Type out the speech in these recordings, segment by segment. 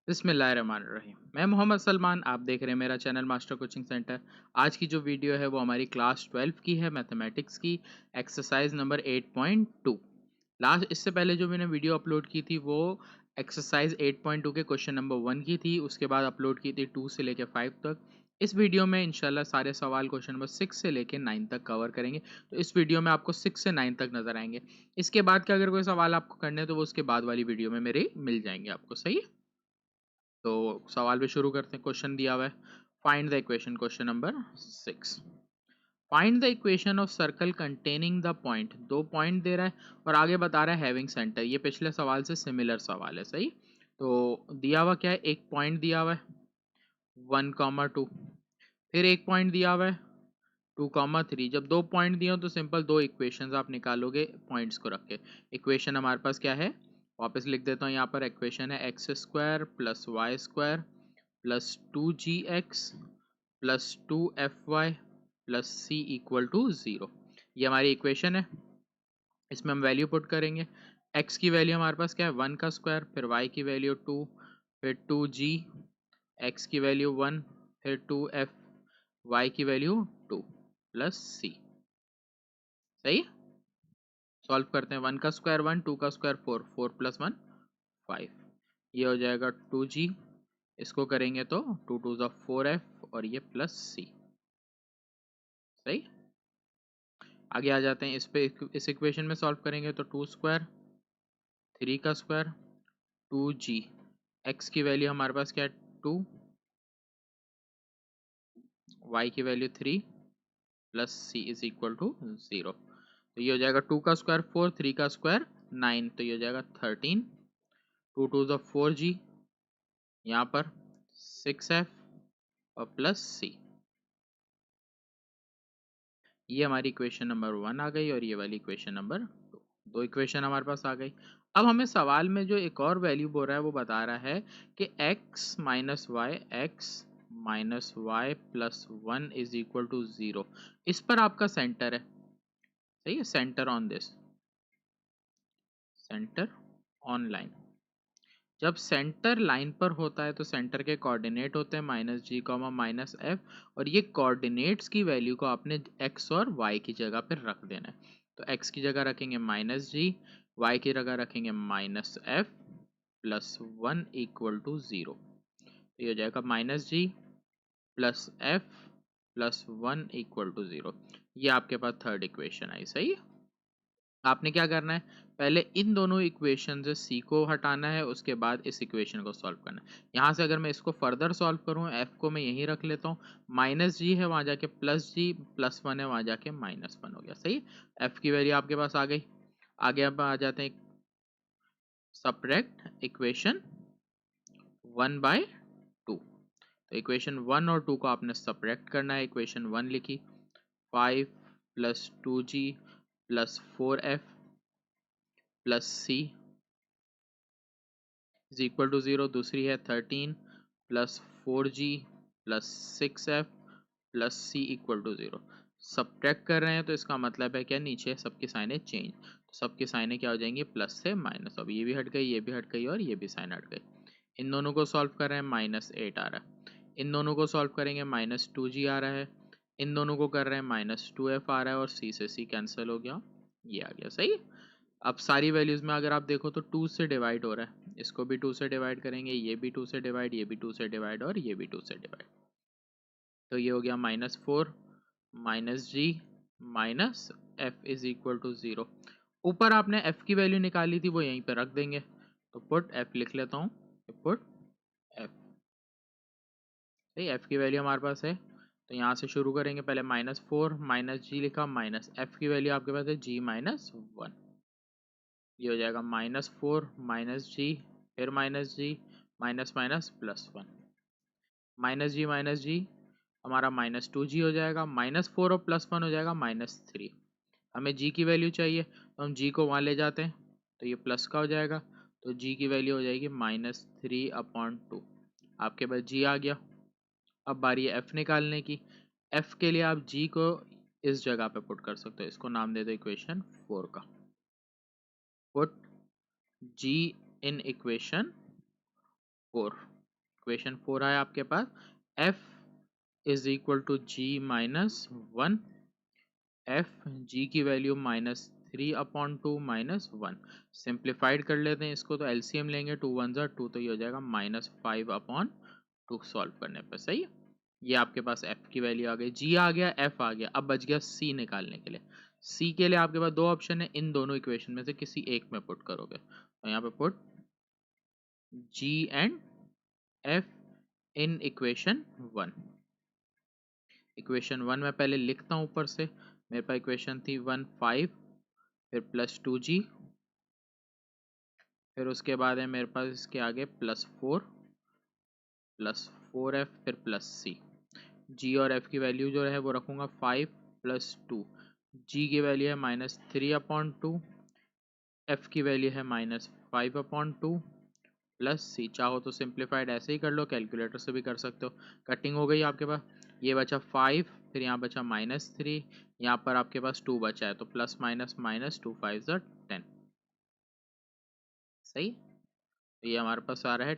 बिस्मिल्लाहिर्रहमानिर्रहीम। मैं मोहम्मद सलमान, आप देख रहे हैं मेरा चैनल मास्टर कोचिंग सेंटर। आज की जो वीडियो है वो हमारी क्लास 12 की है, मैथमेटिक्स की, एक्सरसाइज नंबर 8.2। इससे पहले जो मैंने वीडियो अपलोड की थी वो एक्सरसाइज 8.2 के क्वेश्चन नंबर 1 की थी, उसके बाद अपलोड की थी 2 से लेकर 5 तक। इस वीडियो में इंशाल्लाह सारे सवाल क्वेश्चन नंबर 6 से लेकर 9 तक कवर करेंगे। तो इस वीडियो में आपको 6 से 9 तक नजर आएंगे। इसके बाद के अगर कोई सवाल आपको करने हैं तो वो उसके बाद वाली वीडियो में मेरे मिल जाएंगे आपको। सही है, तो सवाल भी शुरू करते हैं। क्वेश्चन दिया हुआ है, find the equation. Question number 6, find the equation of circle containing the point. 2 point दे रहा है और आगे बता रहा है हैविंग सेंटर। ये पिछले सवाल से सिमिलर सवाल है। सही, तो दिया हुआ क्या है, एक पॉइंट दिया हुआ है 1,2, फिर एक पॉइंट दिया हुआ है 2,3। जब 2 पॉइंट दिए हो तो सिंपल 2 इक्वेशंस आप निकालोगे पॉइंट्स को रख के। इक्वेशन हमारे पास क्या है, वापस लिख देता हूँ यहाँ पर। इक्वेशन है X square plus Y square plus 2gx plus 2fy plus C equal to 0। ये हमारी इक्वेशन है। इसमें हम वैल्यू पुट करेंगे। x की वैल्यू हमारे पास क्या है, 1 का स्क्वायर, फिर y की वैल्यू 2, फिर 2g, x की वैल्यू 1, फिर 2f, y की वैल्यू 2 प्लस c। सही, सॉल्व करते हैं। 1 का स्क्वायर 1, 2 का स्क्वायर 4, 4 प्लस 1 5। ये हो जाएगा 2g, इसको करेंगे तो 2 2 ज़ा 4f और ये प्लस c। सही, आगे आ जाते हैं। इस इक्वेशन में सॉल्व करेंगे तो 2 स्क्वायर 3 का स्क्वायर 2g, x की वैल्यू हमारे पास क्या है 2, y की value 3 plus c is equal to 0। तो ये हो जाएगा 2 का स्क्वायर 4, 3 का स्क्वायर 9, तो ये हो जाएगा 13, 2 2 ज़ा 4g, यहाँ पर 6f और प्लस c। ये हमारी इक्वेशन नंबर 1 आ गई और ये वाली इक्वेशन नंबर 2। दो इक्वेशन हमारे पास आ गई। अब हमें सवाल में जो एक और वैल्यू बोल रहा है वो बता रहा है कि x minus Y plus 1 is equal to 0। इस पर आपका सेंटर है। सही है, centre on this, centre on line. जब सेंटर लाइन पर होता है तो सेंटर के कोऑर्डिनेट होते हैं -g, -f, और ये कोऑर्डिनेट्स की वैल्यू को आपने x और y की जगह पर रख देना है। तो x की जगह रखेंगे -g, y की जगह रखेंगे -f प्लस 1 इक्वल टू 0। तो ये हो जाएगा -g plus f plus 1 equal to 0। ये आपके पास थर्ड इक्वेशन आई। सही है, आपने क्या करना है, पहले इन दोनों इक्वेशन से c को हटाना है, उसके बाद इस इक्वेशन को सॉल्व करना है। यहाँ से अगर मैं इसको फर्दर सॉल्व करूँ, f को मैं यहीं रख लेता हूँ, -g है वहाँ जाके +g, +1 है वहाँ जाके -1 हो गया। सही, f की वैल्यू आपके पास आ गई। आगे अब आ जाते हैं सब्ट्रैक्ट इक्वेशन 1/2। तो इक्वेशन 1 और 2 को आपने सब्ट्रैक्ट करना है। इक्वेशन 1 लिखी 5 plus 2g plus 4f plus c is equal to 0। दूसरी है 13 plus 4g plus 6f plus c equal to 0। Subtract कर रहे हैं तो इसका मतलब है क्या, नीचे सबकी साइनें चेंज, तो सबकी साइनें क्या हो जाएंगी, प्लस से माइनस। अब ये भी हट गई, ये भी हट गई और ये भी साइन हट गई। इन दोनों को सॉल्व कर रहे हैं, -8 आ रहा है। इन दोनों को सॉल्व करेंगे, -2g आ रहा है। इन दोनों को कर रहे हैं, -2f आ रहा है और c से c कैंसिल हो गया, ये आ गया। सही, अब सारी वैल्यूज में अगर आप देखो तो 2 से डिवाइड हो रहा है। इसको भी 2 से डिवाइड करेंगे, ये भी 2 से डिवाइड, ये भी 2 से डिवाइड और ये भी 2 से डिवाइड। तो ये हो गया -4 -g -f is equal to 0। ऊपर आपने f की वैल्यू निकाली थी वो यहीं पे रख देंगे, तो पुट f लिख लेता हूँ, पुट f। सही, f की वैल्यू हमारे पास है तो यहाँ से शुरू करेंगे। पहले -4 -g लिखा, माइनस f की वैल्यू आपके पास है g -1। ये हो जाएगा -4 -g, फिर -g, माइनस माइनस +1, -g हमारा -2g हो जाएगा, -4 और +1 हो जाएगा -3। हमें g की वैल्यू चाहिए तो हम g को वहाँ ले जाते हैं, तो ये प्लस का हो जाएगा, तो g की वैल्यू हो जाएगी -3/2। आपके पास g आ गया। अब बारी है f निकालने की। f के लिए आप g को इस जगह पे पुट कर सकते हो, इसको नाम दे दो इक्वेशन 4 का। Put g in equation 4। Equation 4 आया आपके पास, f is equal to g minus 1, f g की वैल्यू -3/2 -1। सिंप्लीफाइड कर लेते हैं इसको, तो एलसीएम लेंगे, 2 1 ज़ा 2, तो ये हो जाएगा -5/2 सॉल्व करने पे। सही है, ये आपके पास एफ की वैल्यू आ गई, जी आ गया, एफ आ गया। अब बच गया सी निकालने के लिए। सी के लिए आपके पास दो ऑप्शन है, इन दोनों इक्वेशन में से किसी एक में पुट करोगे, तो यहाँ पे put G and F in equation 1। Equation 1 में पहले लिखता हूँ ऊपर से, मेरे पास इक्वेशन थी 1 5, फिर +2g, फिर उसके बाद है मेरे पास इसके आगे +4 फिर +c। g और f की वैल्यू जो है वो रखूँगा 5 + 2, g की वैल्यू है -3/2, f की वैल्यू है -5/2 +c। चाहो तो सिंप्लीफाइड ऐसे ही कर लो, कैलकुलेटर से भी कर सकते हो। कटिंग हो गई आपके पास, ये बचा 5, फिर यहाँ बचा -3, यहाँ पर आपके पास 2 बचा है, तो प्लस माइनस माइनस 2 5 ज़ा 10। सही, तो ये हमारे पास आ रहा है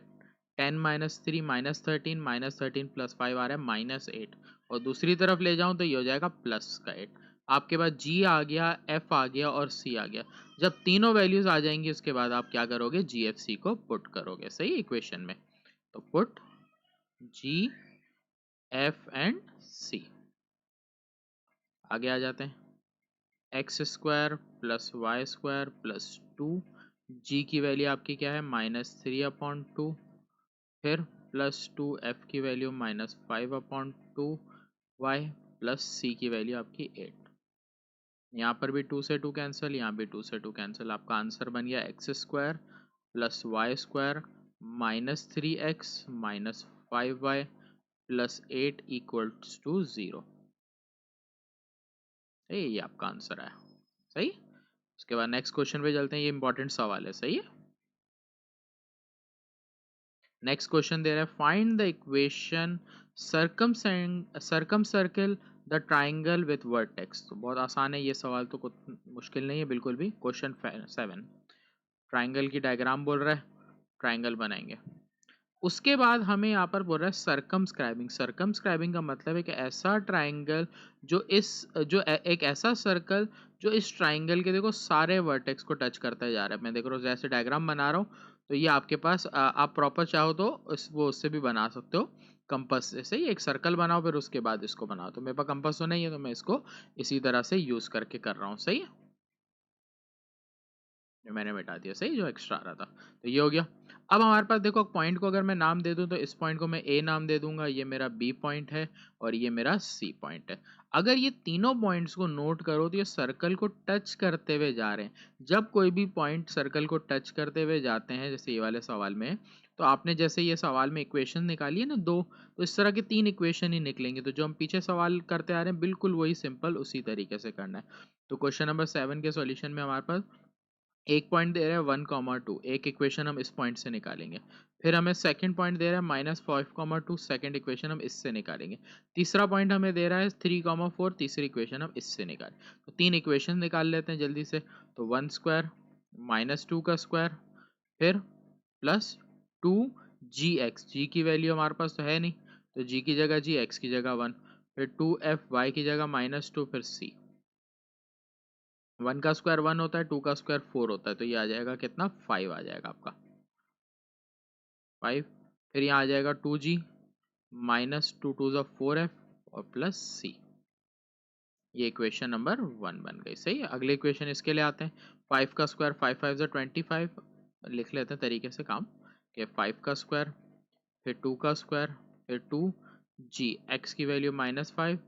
10 -3 -13, -13 + 5 आ रहा है -8, और दूसरी तरफ ले जाऊं तो ये हो जाएगा +8। आपके पास g आ गया, f आ गया और c आ गया। जब तीनों वैल्यूज आ जाएंगी उसके बाद आप क्या करोगे, जी एफ सी को पुट करोगे। सही, इक्वेशन में, तो put g f and c। आगे आ जाते हैं, x² + y² + 2, g की वैल्यू आपकी क्या है -3/2, फिर +2 f की वैल्यू -5/2 y प्लस c की वैल्यू आपकी 8। यहाँ पर भी 2 से 2 कैंसिल, यहाँ भी 2 से 2 कैंसिल। आपका आंसर बन गया x² + y² -3x -5y + 8 = 0। ये आपका आंसर है। सही, उसके बाद नेक्स्ट क्वेश्चन पे चलते हैं, ये इंपॉर्टेंट सवाल है। सही है, नेक्स्ट क्वेश्चन दे रहा है, find the equation circum circle the triangle with vertex. तो बहुत आसान है ये सवाल, तो कुछ मुश्किल नहीं है बिल्कुल भी। क्वेश्चन 7, ट्राइंगल की डायग्राम बोल रहा है, ट्राइंगल बनाएंगे। उसके बाद हमें यहाँ पर बोल रहा है सर्कमस्क्राइबिंग। सर्कमस्क्राइबिंग का मतलब है कि ऐसा ट्राइंगल जो एक ऐसा सर्कल जो इस ट्राइंगल के देखो सारे वर्टेक्स को टच करता जा रहा है। मैं देख रहा हूँ जैसे डायग्राम बना रहा हूँ, तो ये आपके पास आप प्रॉपर चाहो तो वो उससे भी बना सकते हो, कंपास से। सही, एक सर्कल बनाओ फिर उसके बाद इसको बनाओ। तो मेरे पास कंपास तो नहीं है, तो मैं इसको इसी तरह से यूज करके कर रहा हूँ। सही है, मैंने मिटा दिया। सही, जो एक्स्ट्रा आ रहा था, तो ये हो गया। अब हमारे पास देखो, पॉइंट को अगर मैं नाम दे दूं, तो इस पॉइंट को मैं ए नाम दे दूंगा, ये मेरा बी पॉइंट है और ये मेरा सी पॉइंट है। अगर ये तीनों पॉइंट्स को नोट करो तो ये सर्कल को टच करते हुए जा रहे हैं। जब कोई भी पॉइंट सर्कल को टच करते हुए जाते हैं, जैसे ये वाले सवाल में, तो आपने जैसे ये सवाल में इक्वेशन निकाली है ना दो, तो इस तरह के 3 इक्वेशन ही निकलेंगे। तो जो हम पीछे सवाल करते आ रहे हैं बिल्कुल वही सिंपल उसी तरीके से करना है। तो क्वेश्चन नंबर 7 के सॉल्यूशन में हमारे पास एक पॉइंट दे रहा है 1,2, एक इक्वेशन हम इस पॉइंट से निकालेंगे। फिर हमें सेकंड पॉइंट दे रहा है -5,2, सेकंड इक्वेशन हम इससे निकालेंगे। तीसरा पॉइंट हमें दे रहा है 3,4, तीसरी इक्वेशन हम इससे निकालें। तो 3 इक्वेशन निकाल लेते हैं जल्दी से। तो 1² -2 का स्क्वायर, फिर +2gx, जी की वैल्यू हमारे पास तो है नहीं, तो जी की जगह जी, एक्स की जगह 1, फिर 2f, वाई की जगह -2, फिर c। 1 का स्क्वायर 1 होता है, 2 का स्क्वायर 4 होता है, तो ये आ जाएगा कितना, 5 आ जाएगा आपका, 5। फिर यहाँ आ जाएगा 2g -2 2 ज़ा 4f और +c। ये इक्वेशन नंबर 1 बन गई। सही है, अगले इक्वेशन इसके लिए आते हैं। 5 का स्क्वायर 5 5 ज़ा 25, लिख लेते हैं तरीके से काम, कि 5 का स्क्वायर, फिर 2 का स्क्वायर, फिर 2g, x की वैल्यू -5,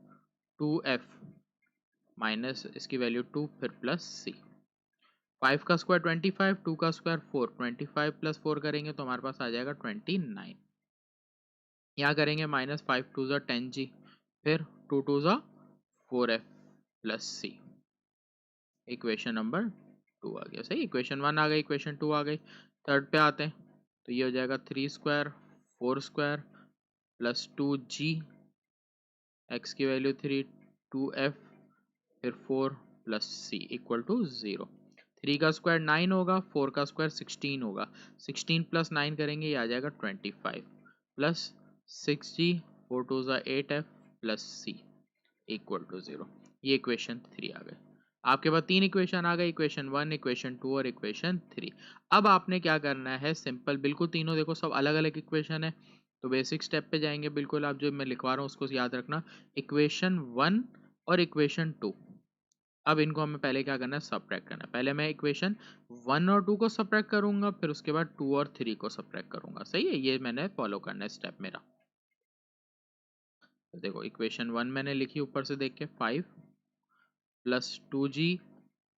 2f माइनस इसकी वैल्यू 2, फिर +c। 5 का स्क्वायर 25, 2 का स्क्वायर 4, 25 + 4 करेंगे तो हमारे पास आ जाएगा 29। यहाँ करेंगे -5 2 ज़ा 10g, फिर 2 2 ज़ा 4f +c। इक्वेशन नंबर 2 आ गया। सही, इक्वेशन 1 आ गई, इक्वेशन 2 आ गई। थर्ड पे आते हैं, तो ये हो जाएगा 3² 4² +2g, x की वैल्यू 3, 2f, फिर 4 +c = 0। 3 का स्क्वायर 9 होगा, 4 का स्क्वायर 16 होगा, 16 + 9 करेंगे, ये आ जाएगा 25, प्लस 6g 4 2 ज़ा 8f plus c equal to 0। ये इक्वेशन 3 आ गए। आपके पास 3 इक्वेशन आ गए, इक्वेशन 1, इक्वेशन 2 और इक्वेशन 3। अब आपने क्या करना है, सिंपल बिल्कुल तीनों देखो सब अलग अलग इक्वेशन है, तो बेसिक स्टेप पे जाएंगे। बिल्कुल आप जो मैं लिखवा रहा हूँ उसको याद रखना, इक्वेशन 1 और इक्वेशन 2। अब इनको हमें पहले क्या करना है, सब्ट्रैक्ट करना है। पहले मैं इक्वेशन 1 और 2 को सब्ट्रैक्ट करूंगा, फिर उसके बाद 2 और 3 को सब्ट्रैक्ट करूंगा। सही है, ये मैंने फॉलो करना है स्टेप मेरा। तो देखो इक्वेशन 1 मैंने लिखी ऊपर से देख के, 5 plus 2g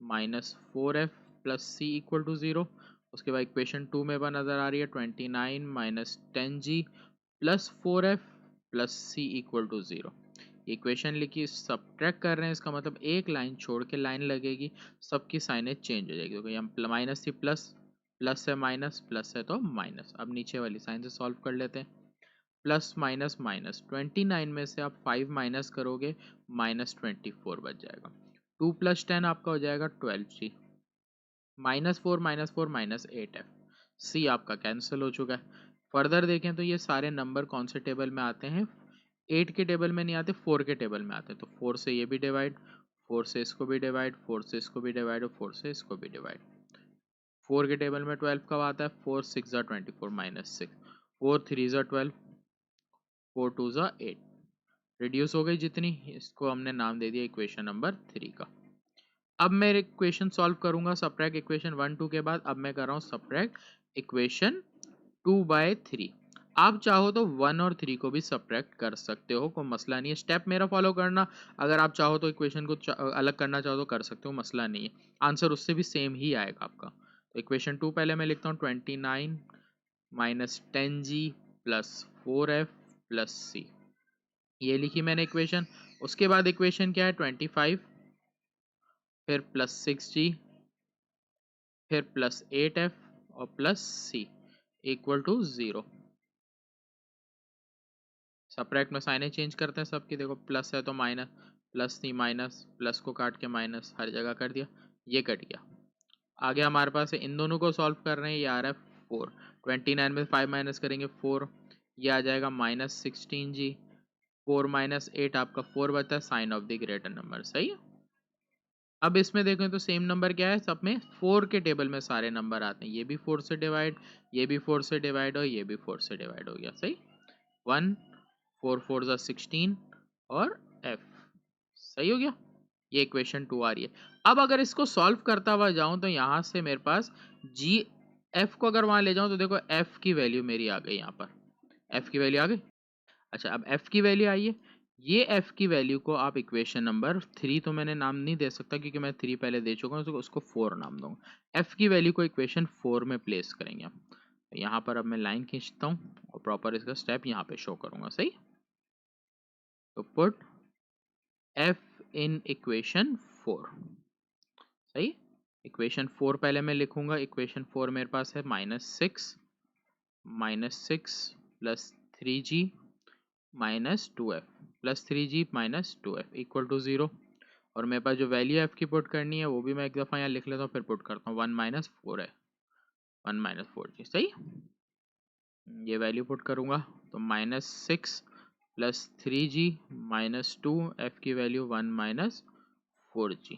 minus 4f plus C equal to 0। उसके बाद इक्वेशन 2 मेरे पास नज़र आ रही है 29 minus 10g plus 4f plus C equal to 0। Equation लिखी, सब्ट्रैक्ट कर रहे हैं, इसका मतलब एक लाइन छोड़ के लाइन लगेगी, सबकी साइनेज चेंज हो जाएगी। क्योंकि हम माइनस थी प्लस, प्लस है माइनस, प्लस है तो माइनस। अब नीचे वाली साइन से सॉल्व कर लेते हैं। प्लस माइनस माइनस, 29 में से आप 5 माइनस करोगे, माइनस 24 बच जाएगा। 2 प्लस 10 आपका हो जाएगा 12g, माइनस 4 माइनस 8f। सी आपका कैंसिल हो चुका है। फर्दर देखें तो ये सारे नंबर कौन से टेबल में आते हैं, 8 के टेबल में नहीं आते, 4 के टेबल में आते हैं। तो 4 से ये भी डिवाइड, 4 से इसको भी डिवाइड, 4 से इसको भी डिवाइड और 4 से इसको भी डिवाइड। 4 के टेबल में 12 कब आता है, 4 6 ज़ा 24 माइनस 6, 4 3 ज़ा 12, 4 2 ज़ा 8। रिड्यूस हो गई जितनी, इसको हमने नाम दे दिया इक्वेशन नंबर 3 का। अब मैं इक्वेशन सॉल्व करूंगा सब्ट्रैक्ट इक्वेशन 1 2 के बाद। अब मैं कर रहा हूँ सब्ट्रैक्ट इक्वेशन 2/3। आप चाहो तो 1 और 3 को भी सब्ट्रैक्ट कर सकते हो, कोई मसला नहीं है। स्टेप मेरा फॉलो करना, अगर आप चाहो तो इक्वेशन को अलग करना चाहो तो कर सकते हो, मसला नहीं है। आंसर उससे भी सेम ही आएगा आपका। तो इक्वेशन 2 पहले मैं लिखता हूँ, 29 minus 10g plus 4f plus सी, ये लिखी मैंने इक्वेशन। उसके बाद इक्वेशन क्या है, 25 फिर प्लस 6g फिर प्लस 8f और plus C equal to 0। Subtract में साइनें चेंज करते हैं सबकी। देखो प्लस है तो माइनस, प्लस थी माइनस, प्लस को काट के माइनस, हर जगह कर दिया, ये कट गया। आगे हमारे पास है, इन दोनों को सॉल्व कर रहे हैं, ये आ रहा है 4। 29 में 5 माइनस करेंगे 4, ये आ जाएगा माइनस 16g। 4 माइनस 8 आपका 4 बचता है, sign of the greater number. सही है। अब इसमें देखें तो सेम नंबर क्या है, सब में 4 के टेबल में सारे नंबर आते हैं। ये भी 4 से डिवाइड, ये भी 4 से डिवाइड और ये भी 4 से डिवाइड हो गया। सही, 1 4 4 ज़ा 16 और f। सही हो गया, ये इक्वेशन 2 आ रही है। अब अगर इसको सॉल्व करता हुआ जाऊं तो यहाँ से मेरे पास g f को अगर वहां ले जाऊं तो देखो f की वैल्यू मेरी आ गई, यहाँ पर f की वैल्यू आ गई। अच्छा, अब f की वैल्यू आई है, ये f की वैल्यू को आप इक्वेशन नंबर 3 तो मैंने नाम नहीं दे सकता क्योंकि मैं 3 पहले दे चुका हूँ, तो उसको 4 नाम दूंगा। f की वैल्यू को इक्वेशन 4 में प्लेस करेंगे हम। तो यहाँ पर अब मैं लाइन खींचता हूँ और प्रॉपर इसका स्टेप यहाँ पे शो करूंगा। सही, तो पुट f इन इक्वेशन 4। सही, इक्वेशन 4 पहले मैं लिखूंगा। इक्वेशन 4 मेरे पास है minus 6 plus 3g minus 2f plus 3g minus 2f equal to 0। और मेरे पास जो वैल्यू f की पुट करनी है वो भी मैं एक दफ़ा यहाँ लिख लेता हूँ, फिर पुट करता हूँ। 1 माइनस 4 है, 1 माइनस 4g। सही, ये वैल्यू पुट करूँगा तो -6 प्लस 3g माइनस 2, f की value 1 minus 4g,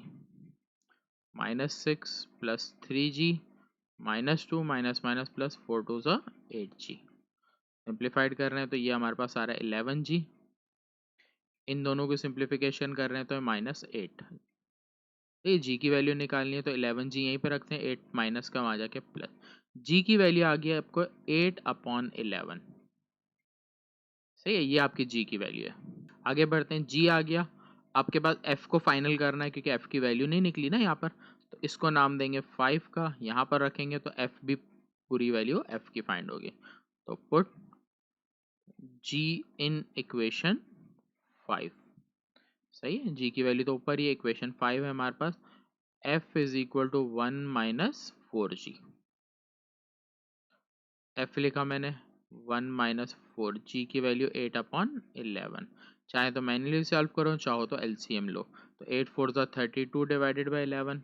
-6 plus 3g minus 2 minus minus plus 4 2 ज़ा 8g। सिंप्लीफाइड कर रहे हैं तो ये हमारे पास आ रहा है 11g। इन दोनों की सिंप्लीफिकेशन कर रहे हैं तो -8। ये g की वैल्यू निकालनी है तो 11g यहीं पे रखते हैं, 8 माइनस का वहाँ जाके प्लस। g की वैल्यू आ गई है आपको 8/11। सही है, ये आपकी g की वैल्यू है। आगे बढ़ते हैं, g आ गया। आपके पास f को फाइनल करना है क्योंकि f की वैल्यू नहीं निकली ना यहाँ पर, तो इसको नाम देंगे 5 का। यहाँ पर रखेंगे तो f भी पूरी वैल्यू f की फाइंड होगी। तो पुट g इन इक्वेशन 5। सही है, g की वैल्यू तो ऊपर ही है, इक्वेशन 5 है हमारे पास। f is equal to 1 minus 4g। f लिखा मैंने, 1 माइनस 4g की वैल्यू 8/11। चाहे तो मैन्युअली सॉल्व करो, चाहो तो एलसीएम लो। तो 8 4 ज़ा 32 डिवाइडेड बाई 11,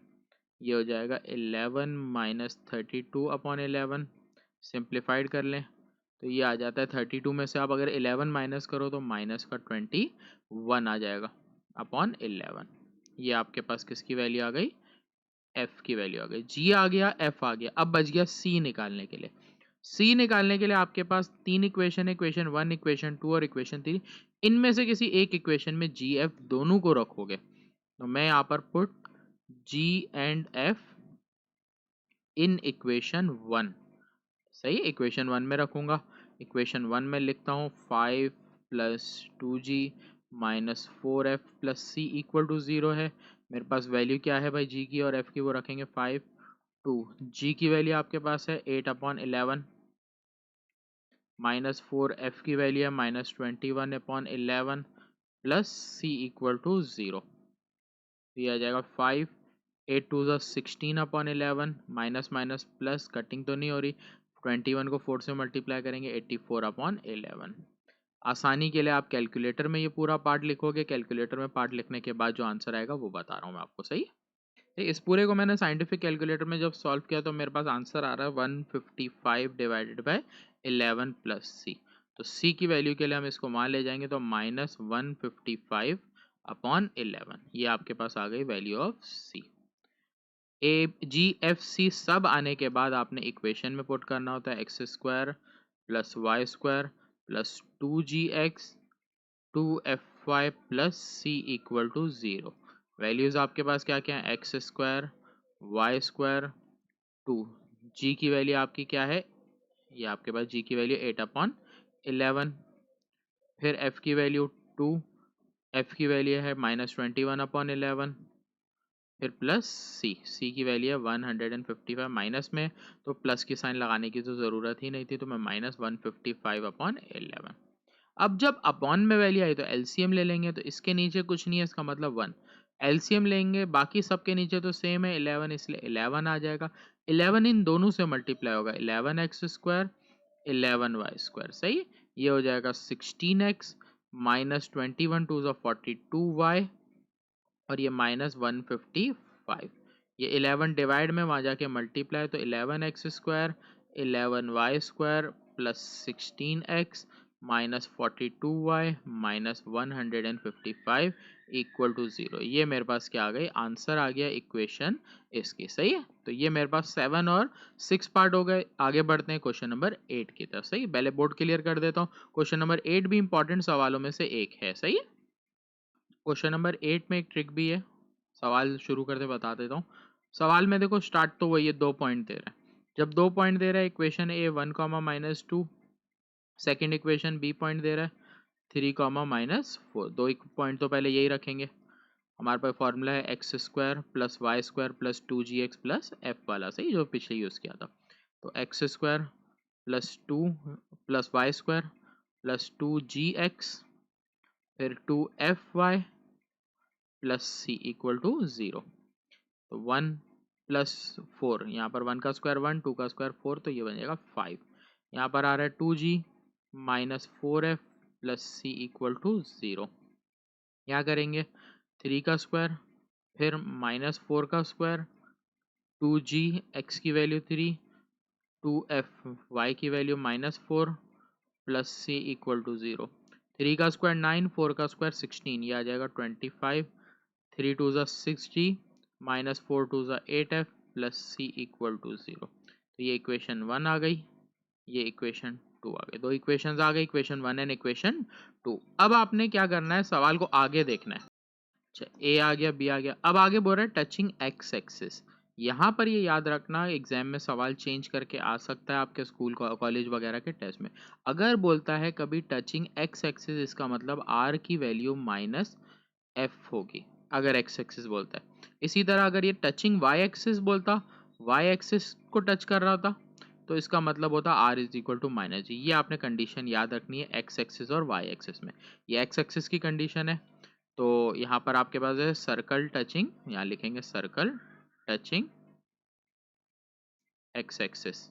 ये हो जाएगा 11 माइनस 32/11। सिंप्लीफाइड कर लें तो ये आ जाता है 32 में से आप अगर 11 माइनस करो तो माइनस का 21 आ जाएगा अपॉन 11। ये आपके पास किसकी वैल्यू आ गई? एफ की वैल्यू आ गई। जी आ गया, एफ आ गया। अब बच गया सी निकालने के लिए। सी निकालने के लिए आपके पास 3 इक्वेशन है, इक्वेशन 1, इक्वेशन 2 और इक्वेशन 3। इनमें से किसी एक इक्वेशन में जी एफ दोनों को रखोगे, तो मैं यहाँ पर put G and F in equation 1। सही, इक्वेशन 1 में रखूंगा। इक्वेशन 1 में लिखता हूँ 5 plus 2g minus 4f plus C equal to 0 है। मेरे पास वैल्यू क्या है भाई जी की और f की, वो रखेंगे 5 2। g की वैल्यू आपके पास है 8/11 माइनस 4f की वैल्यू है minus 21/11 plus C equal to 0। ये आ जाएगा 5 8 2 16/11 माइनस माइनस प्लस कटिंग तो नहीं हो रही, 21 को 4 से मल्टीप्लाई करेंगे 84/11। आसानी के लिए आप कैलकुलेटर में ये पूरा पार्ट लिखोगे, कैलकुलेटर में पार्ट लिखने के बाद जो आंसर आएगा वो बता रहा हूँ मैं आपको। सही, इस पूरे को मैंने साइंटिफिक कैलकुलेटर में जब सॉल्व किया तो मेरे पास आंसर आ रहा है 155 डिवाइडेड बाय 11 प्लस सी। तो सी की वैल्यू के लिए हम इसको मान ले जाएंगे तो माइनस 155/11। ये आपके पास आ गई value of C. A G F C सब आने के बाद आपने इक्वेशन में पुट करना होता है X square plus Y square plus 2gx 2fy plus C equal to 0। Values आपके पास क्या क्या है? X square, Y square, 2। G की वैल्यू आपकी क्या है? ये आपके पास जी की वैल्यू 8/11। फिर एफ की वैल्यू 2, एफ की वैल्यू है माइनस 21/11। फिर प्लस सी की वैल्यू है 155। माइनस में तो प्लस की साइन लगाने की तो ज़रूरत ही नहीं थी, तो मैं माइनस 155/11। अब जब अपॉन में वैल्यू आई तो एलसीएम ले लेंगे, तो इसके नीचे कुछ नहीं है, इसका मतलब 1। एलसीएम लेंगे, बाकी सब के नीचे तो सेम है 11, इसलिए 11 आ जाएगा। 11 इन दोनों से मल्टीप्लाई होगा, 11x स्क्वायर 11y स्क्वायर। सही, ये हो जाएगा 16x माइनस 21 2 42y और ये माइनस 155। ये 11 डिवाइड में वहाँ जाके मल्टीप्लाई, तो 11x square 11y square plus 16x minus 42y minus 155 equal to 0। ये मेरे पास क्या आ गई? आंसर आ गया इक्वेशन इसकी। सही है, तो ये मेरे पास 7 और 6 पार्ट हो गए। आगे बढ़ते हैं क्वेश्चन नंबर 8 की तरफ। सही, पहले बोर्ड क्लियर कर देता हूँ। क्वेश्चन नंबर 8 भी इंपॉर्टेंट सवालों में से एक है। सही है, क्वेश्चन नंबर 8 में एक ट्रिक भी है। सवाल शुरू करते बता देता हूँ। सवाल में देखो स्टार्ट तो वही है, 2 पॉइंट दे रहा है। जब 2 पॉइंट दे रहा है, इक्वेशन ए 1, -2, सेकेंड इक्वेशन बी पॉइंट दे रहा है 3, -4। 2 पॉइंट तो पहले यही रखेंगे। हमारे पास फॉर्मूला है X square plus Y square plus 2gx plus F वाला, सही, जो पिछले यूज़ किया था। तो एक्स स्क्वायर प्लस 2 प्लस वाई स्क्वायर प्लस 2gx फिर 2fy plus C equal to 0। तो 1 प्लस 4, यहाँ पर 1 का स्क्वायर 1, 2 का स्क्वायर 4, तो ये बन जाएगा 5। यहाँ पर आ रहा है 2g minus 4f plus C equal to 0। क्या करेंगे? 3 का स्क्वायर फिर माइनस 4 का स्क्वायर 2g x की वैल्यू 3 2f y की value -4 plus C equal to 0। 3 का स्क्वायर 9, 4 का स्क्वायर 16, ये आ जाएगा 25। 3 2 6g minus 4 2 8f plus C equal to 0। तो ये इक्वेशन 1 आ गई, ये इक्वेशन 2 आ गई। दो इक्वेशंस आ गई, इक्वेशन 1 एंड इक्वेशन 2। अब आपने क्या करना है? सवाल को आगे देखना है। अच्छा, ए आ गया, बी आ गया। अब आगे बोल रहा है टचिंग एक्स एक्सिस। यहाँ पर ये याद रखना, एग्जाम में सवाल चेंज करके आ सकता है आपके स्कूल कॉलेज वगैरह के टेस्ट में। अगर बोलता है कभी टचिंग एक्स एक्सिस, इसका मतलब आर की वैल्यू माइनस एफ होगी, अगर एक्स एक्सिस बोलता है। इसी तरह अगर ये टचिंग वाई एक्सिस बोलता, वाई एक्सिस को टच कर रहा होता, तो इसका मतलब होता r is equal to minus g. ये आपने कंडीशन याद रखनी है एक्स एक्सिस और वाई एक्सिस में। ये एक्स एक्सिस की कंडीशन है, तो यहाँ पर आपके पास है सर्कल टचिंग, यहाँ लिखेंगे सर्कल टचिंग एक्स एक्सिस।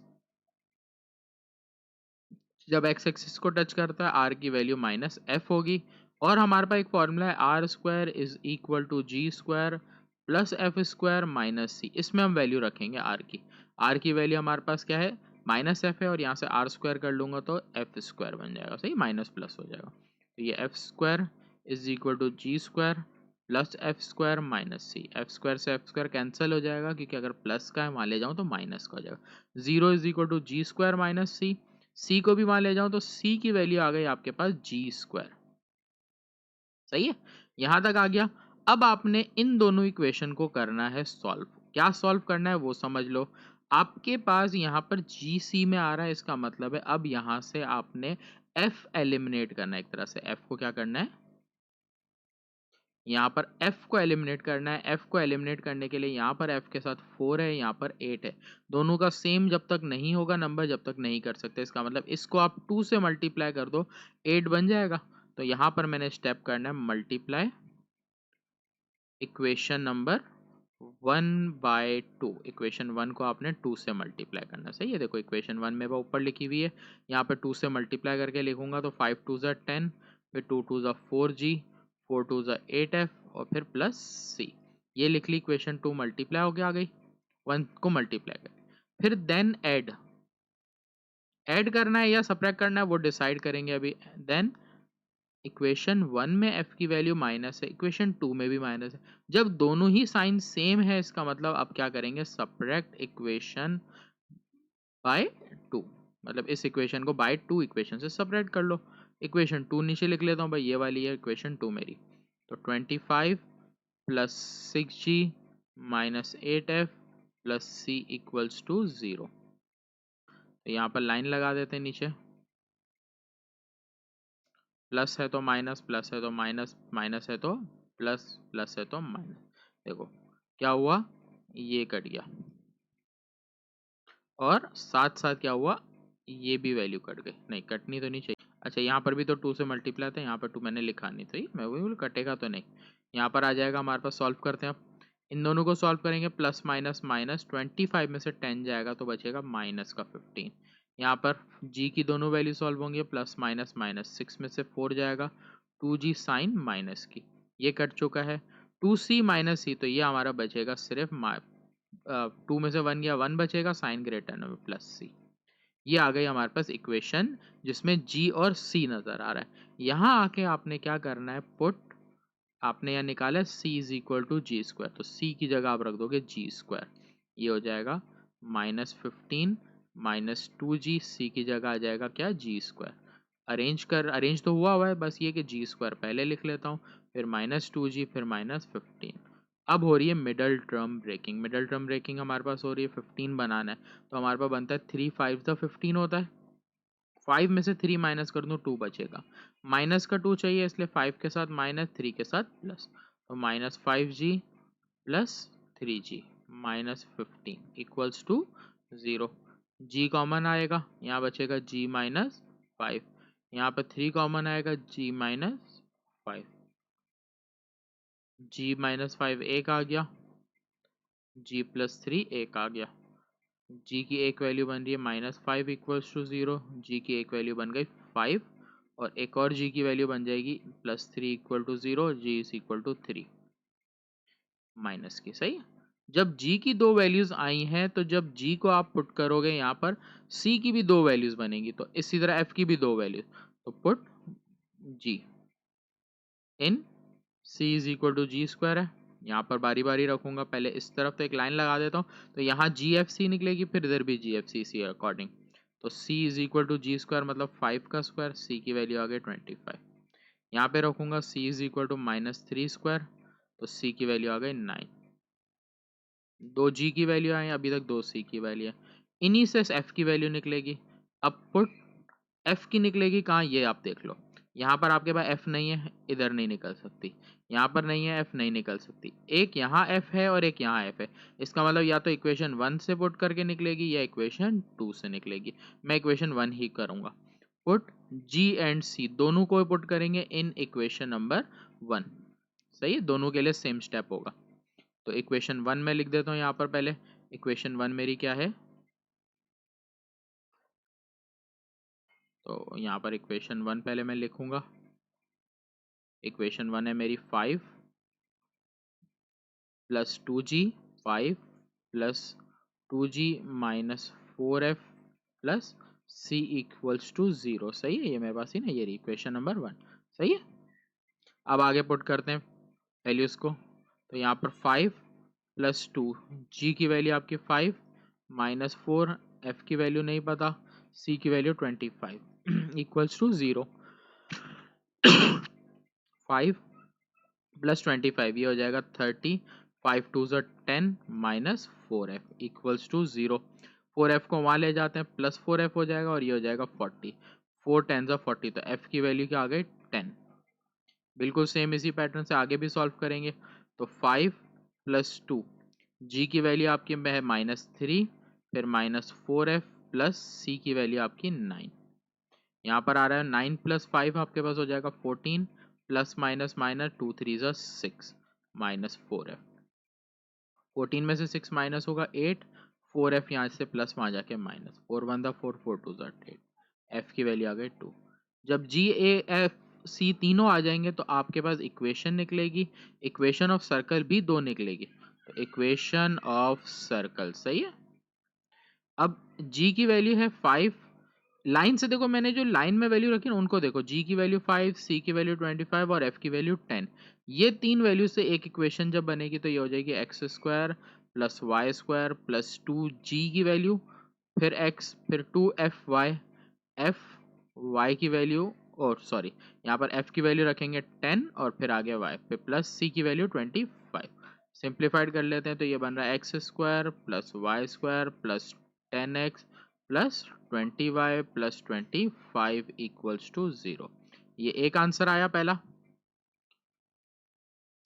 जब एक्स एक्सिस को टच करता है आर की वैल्यू माइनस एफ होगी। और हमारे पास एक फॉर्मूला है r square is equal to ji square plus F square minus c. इसमें हम वैल्यू रखेंगे आर की। आर की वैल्यू हमारे पास क्या है? माइनस एफ है और यहाँ से आर स्क्वायर कर लूँगा तो एफ स्क्वायर बन जाएगा, सही, माइनस प्लस हो जाएगा। तो ये F square is equal to ji square plus F square minus C. F square से एफ स्क्वायर कैंसिल हो जाएगा क्योंकि अगर प्लस का है वहाँ ले जाऊँ तो माइनस का हो जाएगा। Zero is equal to ji square minus C. C को भी वहाँ ले जाऊँ तो सी की वैल्यू आ गई आपके पास जी स्क्वायर, सही है, यहाँ तक आ गया। अब आपने इन दोनों इक्वेशन को करना है सॉल्व। क्या सॉल्व करना है वो समझ लो। आपके पास यहाँ पर जी सी में आ रहा है, इसका मतलब है अब यहाँ से आपने एफ एलिमिनेट करना है। एक तरह से एफ को क्या करना है, यहाँ पर f को एलिमिनेट करना है। f को एलिमिनेट करने के लिए यहाँ पर f के साथ 4 है, यहाँ पर 8 है। दोनों का सेम जब तक नहीं होगा नंबर, जब तक नहीं कर सकते। इसका मतलब इसको आप 2 से मल्टीप्लाई कर दो, 8 बन जाएगा। तो यहाँ पर मैंने स्टेप करना है मल्टीप्लाई इक्वेशन नंबर 1/2। इक्वेशन 1 को आपने 2 से मल्टीप्लाई करना, सही है। देखो इक्वेशन 1 मेरे ऊपर लिखी हुई है, यहाँ पे 2 से मल्टीप्लाई करके लिखूंगा तो 5 2 ज़ा 10, फिर 2 2 ज़ा 4g, 4 2 ज़ा 8f और फिर प्लस c। ये लिख ली इक्वेशन 2 मल्टीप्लाई होके आ गई, 1 को मल्टीप्लाई कर, फिर देन ऐड करना है या सब्ट्रैक्ट करना है वो डिसाइड करेंगे अभी। देन इक्वेशन 1 में f की वैल्यू माइनस है, इक्वेशन 2 में भी माइनस है। जब दोनों ही साइन सेम है इसका मतलब अब क्या करेंगे, सब्ट्रैक्ट इक्वेशन बाय 2। मतलब इस इक्वेशन को बाय 2 इक्वेशन से सब्ट्रैक्ट कर लो। इक्वेशन 2 नीचे लिख लेता हूँ भाई, ये वाली है इक्वेशन 2 मेरी। तो 25 plus 6g minus 8f plus c equals to 0। तो यहाँ पर लाइन लगा देते हैं नीचे, प्लस है तो माइनस, प्लस है तो माइनस, माइनस है तो प्लस, प्लस है तो माइनस। देखो क्या हुआ, ये कट गया और साथ साथ क्या हुआ, ये भी वैल्यू कट गई। नहीं कटनी तो नहीं चाहिए। अच्छा यहाँ पर भी तो 2 से मल्टीप्लाई था, यहाँ पर 2 मैंने लिखा नहीं, सही, मैं वही बोल कटेगा तो नहीं। यहाँ पर आ जाएगा हमारे पास, सॉल्व करते हैं अब। इन दोनों को सॉल्व करेंगे, प्लस माइनस माइनस, 25 में से 10 जाएगा तो बचेगा माइनस का 15। यहाँ पर g की दोनों वैल्यू सॉल्व होंगे, प्लस माइनस माइनस, 6 में से 4 जाएगा, 2g साइन माइनस की, ये कट चुका है। 2c माइनस सी, तो ये हमारा बचेगा सिर्फ 2 में से 1 गया, 1 बचेगा, साइन ग्रेटर देन प्लस सी। ये आ गई हमारे पास इक्वेशन जिसमें g और c नजर आ रहा है। यहाँ आके आपने क्या करना है, पुट, आपने यहाँ निकाला c is equal to ji square, तो c की जगह आप रख दोगे जी स्क्वायर। ये हो जाएगा -15 माइनस 2g, c की जगह आ जाएगा क्या, जी स्क्वायर। अरेंज तो हुआ है, बस ये कि जी स्क्वायर पहले लिख लेता हूँ, फिर -2g, फिर -15। अब हो रही है middle term breaking. Middle term breaking हमारे पास हो रही है, 15 बनाना है तो हमारे पास बनता है 3 5 द 15 होता है। 5 में से 3 माइनस कर दूँ 2 बचेगा, माइनस का 2 चाहिए इसलिए 5 के साथ माइनस, 3 के साथ प्लस, तो -5g plus 3g minus 15 equals to 0। g common आएगा, यहाँ बचेगा g माइनस 5, यहाँ पर 3 कॉमन आएगा, g माइनस 5, g माइनस 5 एक आ गया, g प्लस 3 एक आ गया। g की एक वैल्यू बन रही है -5 इक्वल्स टू 0, g की एक वैल्यू बन गई 5 और एक और g की वैल्यू बन जाएगी +3 equal to 0, g is equal to 3 minus की, सही। जब g की दो वैल्यूज आई हैं तो जब g को आप पुट करोगे यहाँ पर c की भी दो वैल्यूज बनेगी, तो इसी तरह f की भी दो वैल्यूज, तो put g in c is equal to ji square है। यहाँ पर बारी बारी रखूंगा, पहले इस तरफ तो एक लाइन लगा देता हूँ, तो यहाँ जी एफ सी निकलेगी, फिर इधर भी G F C C according. तो c is equal to ji square मतलब 5 का स्क्वायर, c की वैल्यू आ गई 25। यहाँ पे रखूंगा c is equal to -3 square, तो c की वैल्यू आ गई 9। दो g की वैल्यू आई, अभी तक दो c की वैल्यू है, इन्हीं से f की वैल्यू निकलेगी। अब पुट f की निकलेगी कहाँ, ये आप देख लो। यहाँ पर आपके पास f नहीं है, इधर नहीं निकल सकती, यहाँ पर नहीं है f नहीं निकल सकती, एक यहाँ f है और एक यहाँ f है। इसका मतलब या तो इक्वेशन 1 से पुट करके निकलेगी या इक्वेशन 2 से निकलेगी। मैं इक्वेशन 1 ही करूँगा। पुट g एंड c दोनों को पुट करेंगे इन इक्वेशन नंबर 1, सही है, दोनों के लिए सेम स्टेप होगा। तो इक्वेशन 1 में लिख देता हूँ यहाँ पर पहले। इक्वेशन 1 मेरी क्या है, तो यहाँ पर इक्वेशन 1 पहले मैं लिखूंगा। इक्वेशन 1 है मेरी 5 + 2g, 5 + 2g minus 4f plus C equals to 0। सही है, ये मेरे पास ही ना, ये इक्वेशन नंबर 1। सही है। अब आगे पुट करते हैं वैल्यूज को। तो यहाँ पर 5 प्लस 2, जी की वैल्यू आपकी 5 माइनस 4, एफ की वैल्यू नहीं पता, सी की वैल्यू 25 इक्वल्स टू 0। 5 प्लस 25 ये हो जाएगा 30, 5 टू ज़ा 10 minus 4f equals to 0। 4f को वहाँ ले जाते हैं, प्लस 4f हो जाएगा और ये हो जाएगा 40। 4 10 ज़ा 40, तो f की वैल्यू क्या आ गई 10। बिल्कुल सेम इसी पैटर्न से आगे भी सॉल्व करेंगे। तो 5 प्लस 2, जी की वैल्यू आपकी है -3, फिर -4f प्लस सी की वैल्यू आपकी 9। यहाँ पर आ रहा है 9 प्लस 5 आपके पास हो जाएगा 14, प्लस माइनस माइनस 2 3 ज़ा 6 माइनस 4f। 14 में से 6 माइनस होगा 8, 4f यहाँ से प्लस वहाँ जाके माइनस, 4 1 ज़ा 4, 4 2 ज़ा 8, f की वैल्यू आ गई 2। जब जी ए एफ सी तीनों आ जाएंगे तो आपके पास इक्वेशन निकलेगी, इक्वेशन ऑफ सर्कल भी 2 निकलेगी। तो इक्वेशन ऑफ सर्कल सही है। अब g की वैल्यू है 5, लाइन से देखो, मैंने जो लाइन में वैल्यू रखी ना उनको देखो, g की वैल्यू 5, c की वैल्यू 25 और f की वैल्यू 10। ये तीन वैल्यू से एक इक्वेशन जब बनेगी तो ये हो जाएगी X square plus Y square plus 2g की वैल्यू, फिर x, फिर 2fy, f y की वैल्यू, और सॉरी यहाँ पर f की वैल्यू रखेंगे 10 और फिर आगे y, फिर प्लस c की वैल्यू 25। सिंप्लीफाइड कर लेते हैं तो ये बन रहा है X square plus Y square plus 10x plus 20y plus 25 equals to 0। ये एक आंसर आया पहला।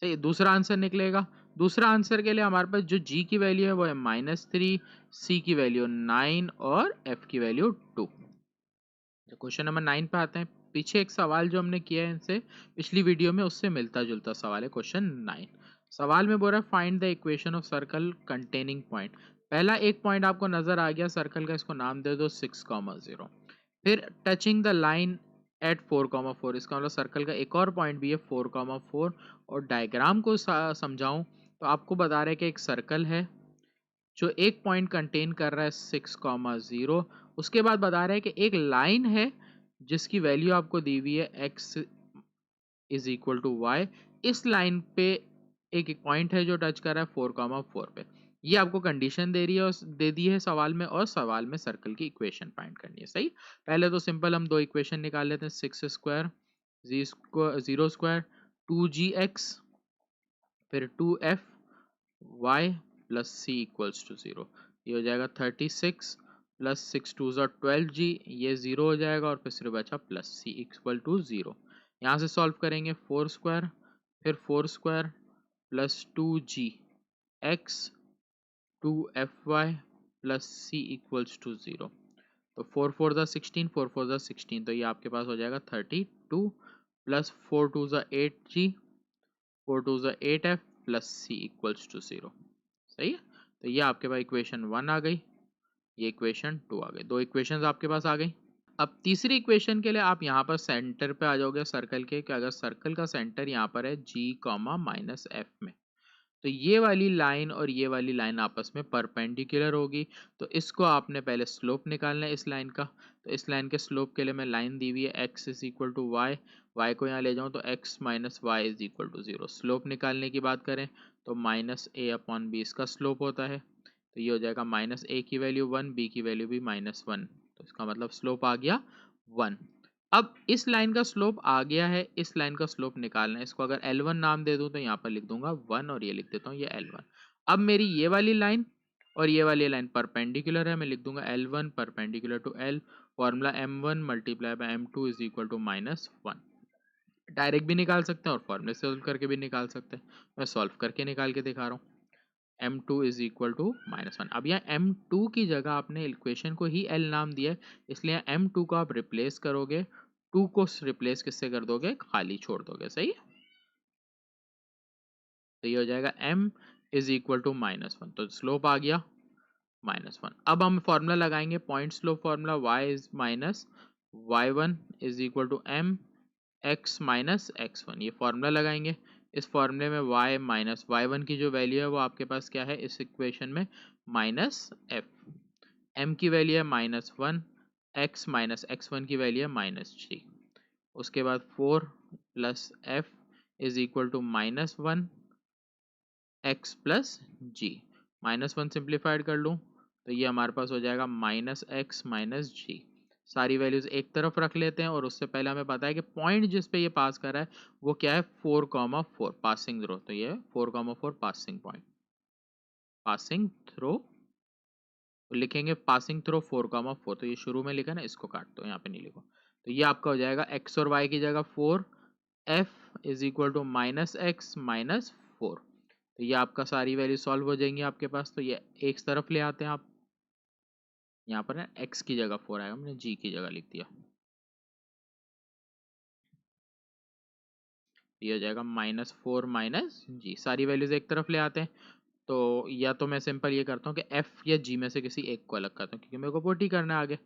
सही, दूसरा आंसर निकलेगा। दूसरा आंसर के लिए हमारे पास जो g की वैल्यू है वो है -3, c की वैल्यू 9 और f की वैल्यू 2। क्वेश्चन नंबर 9 पे आते हैं। पीछे एक सवाल जो हमने किया है इनसे पिछली वीडियो में, उससे मिलता जुलता सवाल है क्वेश्चन 9। सवाल में बोल रहा है find the equation of circle containing point. पहला एक पॉइंट आपको नजर आ गया सर्कल का, इसको नाम दे दो 6,0। फिर टचिंग द लाइन एट 4,4, इसका मतलब सर्कल का एक और पॉइंट भी है 4,4। और डायग्राम को समझाऊं तो आपको बता रहे हैं कि एक सर्कल है जो एक पॉइंट कंटेन कर रहा है 6,0। उसके बाद बता रहा है कि एक लाइन है जिसकी वैल्यू आपको दी हुई है x is equal to Y. इस लाइन पे एक पॉइंट है जो टच कर रहा है 4,4 पे। ये आपको कंडीशन दे रही है और दे दी है सवाल में, और सवाल में सर्कल की इक्वेशन फाइंड करनी है। सही, पहले तो सिंपल हम दो इक्वेशन निकाल लेते हैं। 6 स्क्वायर जीरो स्क्वायर 2gx, फिर 2f y plus C equals to 0। ये हो जाएगा 36 प्लस 6 टू ज़ा 12g, ये 0 हो जाएगा और फिर सिर्फ बचा प्लस सी इक्वल टू 0। यहाँ से सॉल्व करेंगे 4 स्क्वायर, फिर 4 square plus 2g x 2fy plus C equals to 0। तो 4 4 ज़ा 16, 4 4 ज़ा 16, तो ये आपके पास हो जाएगा 32 प्लस 4 2 ज़ा 8g, 4 2 ज़ा 8f plus C equals to 0। सही है। तो ये आपके पास इक्वेशन 1 आ गई, ये इक्वेशन 2 आ गई। दो इक्वेशंस आपके पास आ गई। अब तीसरी इक्वेशन के लिए आप यहाँ पर सेंटर पे आ जाओगे सर्कल के, कि अगर सर्कल का सेंटर यहाँ पर है g माइनस एफ में, तो ये वाली लाइन और ये वाली लाइन आपस में परपेंडिकुलर होगी। तो इसको आपने पहले स्लोप निकालना है इस लाइन का। तो इस लाइन के स्लोप के लिए मैं लाइन दी हुई है x is equal to Y, Y को यहाँ ले जाऊँ तो x minus Y is equal to 0। Slope निकालने की बात करें तो माइनस ए अपॉन बी इसका स्लोप होता है। तो ये हो जाएगा माइनस ए की वैल्यू 1, बी की वैल्यू भी -1, तो इसका मतलब स्लोप आ गया 1। अब इस लाइन का स्लोप आ गया है, इस लाइन का स्लोप निकालना है। इसको अगर L1 नाम दे दूं तो यहाँ पर लिख दूंगा 1 और ये लिख देता हूँ ये L1। अब मेरी ये वाली लाइन और ये वाली लाइन परपेंडिकुलर है, मैं लिख दूंगा L1 perpendicular to L, formula M1 multiply by M2 is equal to -1। Direct भी निकाल सकते हैं और फॉर्मूले से सॉल्व करके भी निकाल सकते हैं। मैं सॉल्व करके निकाल के दिखा रहा हूँ। M2 is equal to -1। अब यहाँ M2 की जगह आपने इक्वेशन को ही L नाम दिया है, इसलिए M2 को आप रिप्लेस करोगे, 2 को रिप्लेस किससे कर दोगे, खाली छोड़ दोगे। सही है। तो ये हो जाएगा M इज इक्वल टू -1, तो स्लोप आ गया -1। अब हम फॉर्मूला लगाएंगे point slope formula, y is minus y1 is equal to m x minus x1। ये फॉर्मूला लगाएंगे। इस फॉर्मूले में y माइनस y1 की जो वैल्यू है वो आपके पास क्या है इस इक्वेशन में -f। m की वैल्यू है -1, x माइनस x1 की वैल्यू है -3। उसके बाद 4 plus f is equal to -1 x plus G. -1 simplified कर लूँ तो ये हमारे पास हो जाएगा -x माइनस जी। सारी वैल्यूज एक तरफ रख लेते हैं और उससे पहले हमें पता है कि पॉइंट जिस पे ये पास कर रहा है वो क्या है, 4,4 पासिंग थ्रो। तो ये है 4,4 पासिंग पॉइंट, पासिंग थ्रो लिखेंगे, पासिंग थ्रो 4,4। तो ये शुरू में लिखा ना, इसको काट दो, यहाँ पे नहीं लिखो। तो ये आपका हो जाएगा x और y की जगह 4, f is equal to -x minus 4। तो ये आपका सारी वैल्यू सॉल्व हो जाएंगी आपके पास। तो ये एक तरफ ले आते हैं आप, यहाँ पर ना x की जगह 4 आएगा, मैंने g की जगह लिख दिया। ये हो जाएगा -4 माइनस जी। सारी वैल्यूज एक तरफ ले आते हैं। तो या तो मैं सिंपल ये करता हूँ कि f या g में से किसी एक को अलग करता हूँ, क्योंकि मेरे को पुट ही करना है आगे।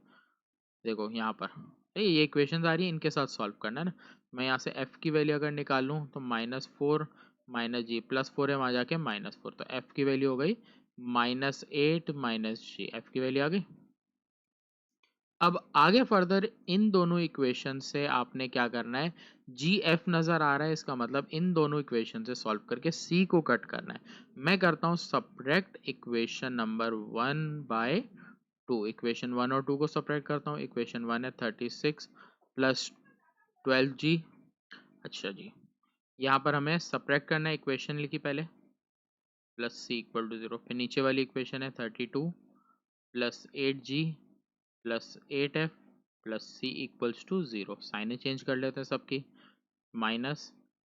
देखो यहाँ पर ये इक्वेशंस आ रही है, इनके साथ सॉल्व करना है ना। मैं यहाँ से f की वैल्यू अगर निकाल लूँ तो -4 माइनस जी प्लस 4 है, वहाँ जाके -4। तो f की वैल्यू हो गई -8 माइनस जी, f की वैल्यू आ गई। अब आगे फर्दर इन दोनों इक्वेशन से आपने क्या करना है, जी एफ नज़र आ रहा है, इसका मतलब इन दोनों इक्वेशन से सॉल्व करके सी को कट करना है। मैं करता हूँ subtract equation number 1 by 2। Equation 1 और 2 को सब्ट्रैक्ट करता हूँ। इक्वेशन 1 है 36 प्लस 12g। अच्छा जी, यहाँ पर हमें सब्ट्रैक्ट करना है, इक्वेशन लिखी पहले, प्लस सी इक्वल टू 0। फिर नीचे वाली इक्वेशन है 32 plus 8g plus 8f plus C equals to 0। साइनें चेंज कर लेते हैं सबकी, माइनस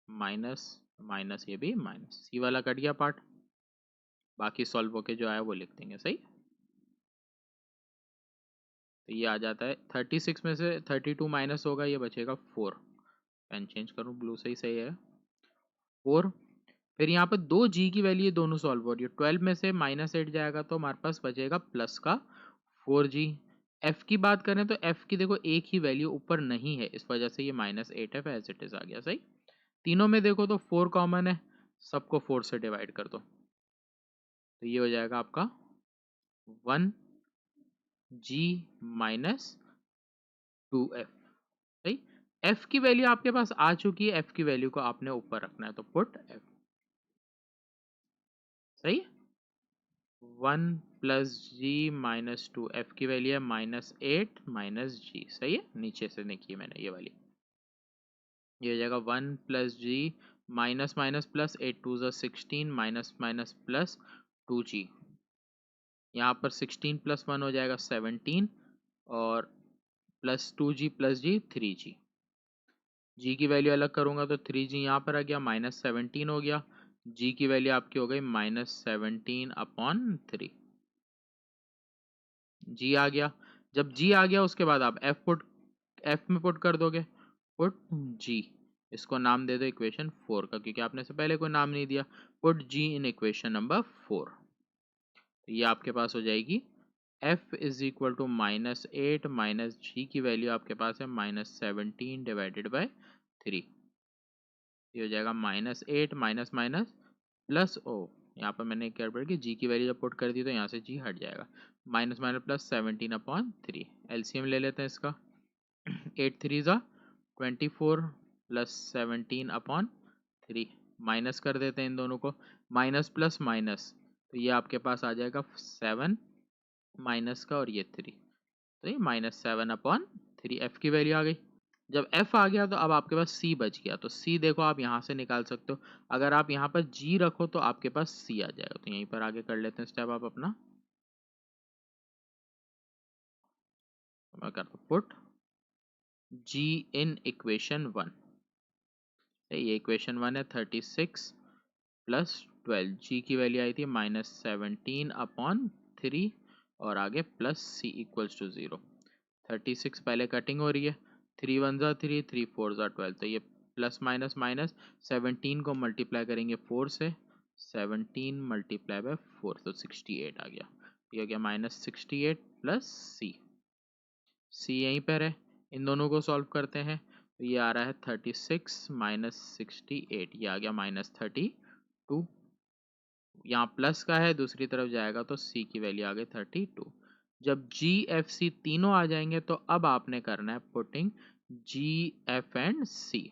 माइनस माइनस, ये भी माइनस, सी वाला कट गया पार्ट, बाकी सॉल्व होके जो आया वो लिख देंगे। सही, तो ये आ जाता है 36 में से 32 माइनस होगा, ये बचेगा 4। पेन चेंज करूँ, ब्लू सही सही है 4। फिर यहाँ पर 2g की वैल्यू दोनों सॉल्व हो रही है, 12 में से -8 जाएगा तो हमारे पास बचेगा प्लस का 4g। f की बात करें तो f की देखो एक ही वैल्यू ऊपर नहीं है, इस वजह से ये -8f एज इट इज आ गया। सही, तीनों में देखो तो 4 कॉमन है, सबको 4 से डिवाइड कर दो, तो ये हो जाएगा आपका 1g माइनस 2f। सही, f की वैल्यू आपके पास आ चुकी है, f की वैल्यू को आपने ऊपर रखना है, तो पुट f। सही, 1 प्लस जी माइनस 2, एफ की वैल्यू है -8 माइनस जी। सही है, नीचे से देखिए मैंने ये वाली, ये हो जाएगा 1 plus G minus minus plus, 8 two ज़ा 16 माइनस माइनस प्लस 2g। यहाँ पर 16 प्लस 1 हो जाएगा 17 और प्लस 2g 3g। जी की वैल्यू अलग करूँगा तो 3g यहाँ पर आ गया, -17 हो गया। जी की वैल्यू आपकी हो गई -17/3। जी आ गया, जब जी आ गया उसके बाद आप एफ में पुट कर दोगे, पुट जी। इसको नाम दे दो इक्वेशन 4 का, क्योंकि आपने से पहले कोई नाम नहीं दिया। Put g in equation number 4। तो ये आपके पास हो जाएगी f is equal to -8 minus g की वैल्यू आपके पास है -17 डिवाइडेड बाय 3। ये हो जाएगा -8 माइनस माइनस प्लस ओ, यहाँ पर मैंने क्या गड़बड़ की, जी की वैल्यू जब पुट कर दी तो यहाँ से जी हट जाएगा, माइनस माइनस प्लस 17/3। एलसीएम ले लेते हैं इसका, 8 3 ज़ा 24 प्लस 17/3, माइनस कर देते हैं इन दोनों को, माइनस प्लस माइनस, तो ये आपके पास आ जाएगा 7 माइनस का और ये 3, तो ये -7/3 एफ की वैल्यू आ गई। जब f आ गया तो अब आपके पास c बच गया, तो c देखो आप यहाँ से निकाल सकते हो। अगर आप यहाँ पर g रखो तो आपके पास c आ जाएगा। तो यहीं पर आगे कर लेते हैं स्टेप आप अपना, मैं करता हूँ पुट g इन इक्वेशन 1। ये इक्वेशन 1 है 36 प्लस 12, जी की वैल्यू आई थी -17/3 और आगे प्लस सी इक्वल्स टू 0। 36 पहले कटिंग हो रही है, 3 1 ज़ा 3, 3 4 ज़ा 12, तो ये प्लस माइनस माइनस 17 को मल्टीप्लाई करेंगे 4 से, 17 मल्टीप्लाई बाय 4 तो 68 आ गया। ये हो गया -68 प्लस सी यहीं पर है, इन दोनों को सॉल्व करते हैं तो ये आ रहा है 36 माइनस 68, ये आ गया -32। यहाँ प्लस का है, दूसरी तरफ जाएगा तो सी की वैल्यू आ गई 32। जब जी एफ सी तीनों आ जाएंगे तो अब आपने करना है पुटिंग जी एफ एंड सी।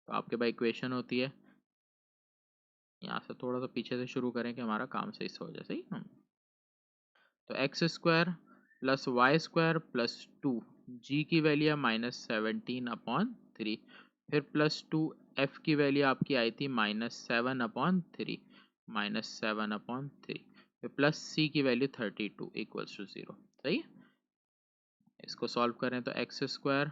तो आपके पास इक्वेशन होती है, यहाँ से थोड़ा सा पीछे से शुरू करें कि हमारा काम सही से हो जाए। सही तो x square plus Y square plus two, g की वैल्यू है -17/3, फिर प्लस टू, एफ की वैल्यू आपकी आई थी -7/3, -7/3, फिर प्लस सी की वैल्यू 32 इक्वल्स टू 0। सही, इसको सॉल्व करें तो x square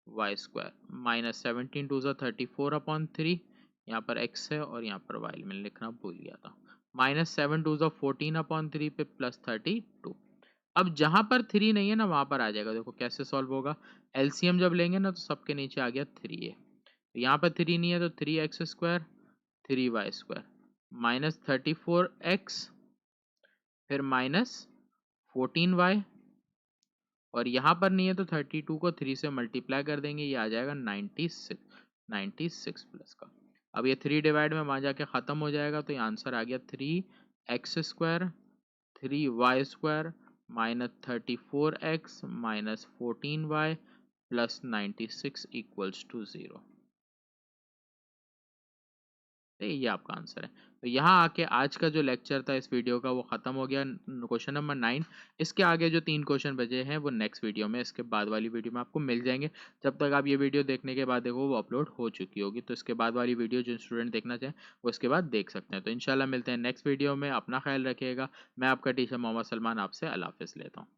Y square -17 two ज़ा 34/3, यहाँ पर एक्स है और यहाँ पर वाई मैंने लिखना भूल गया था, -7 टू ज़ा 14/3 पे +32। अब जहां पर 3 नहीं है ना वहां पर आ जाएगा। देखो कैसे सॉल्व होगा, एलसीएम जब लेंगे ना तो सबके नीचे आ गया 3 है, तो यहाँ पर 3 नहीं है तो 3x square 3y square -34x फिर -14y, और यहाँ पर नहीं है तो 32 को 3 से मल्टीप्लाई कर देंगे, ये आ जाएगा 96 प्लस का। अब ये 3 डिवाइड में वहां जाके खत्म हो जाएगा, तो ये आंसर आ गया 3x square 3y square -34x -14y plus 96 equals to 0। ये आपका आंसर है। तो यहाँ आके आज का जो लेक्चर था इस वीडियो का वो ख़त्म हो गया। क्वेश्चन नंबर 9, इसके आगे जो 3 क्वेश्चन बचे हैं वो नेक्स्ट वीडियो में, इसके बाद वाली वीडियो में आपको मिल जाएंगे। जब तक आप ये वीडियो देखने के बाद देखो वो अपलोड हो चुकी होगी, तो इसके बाद वाली वीडियो जो स्टूडेंट देखना चाहें वो इसके बाद देख सकते हैं। तो इंशाल्लाह मिलते हैं नेक्स्ट वीडियो में। अपना ख्याल रखिएगा। मैं आपका टीचर मोहम्मद सलमान आपसे अल्लाह हाफ़िज़ लेता हूँ।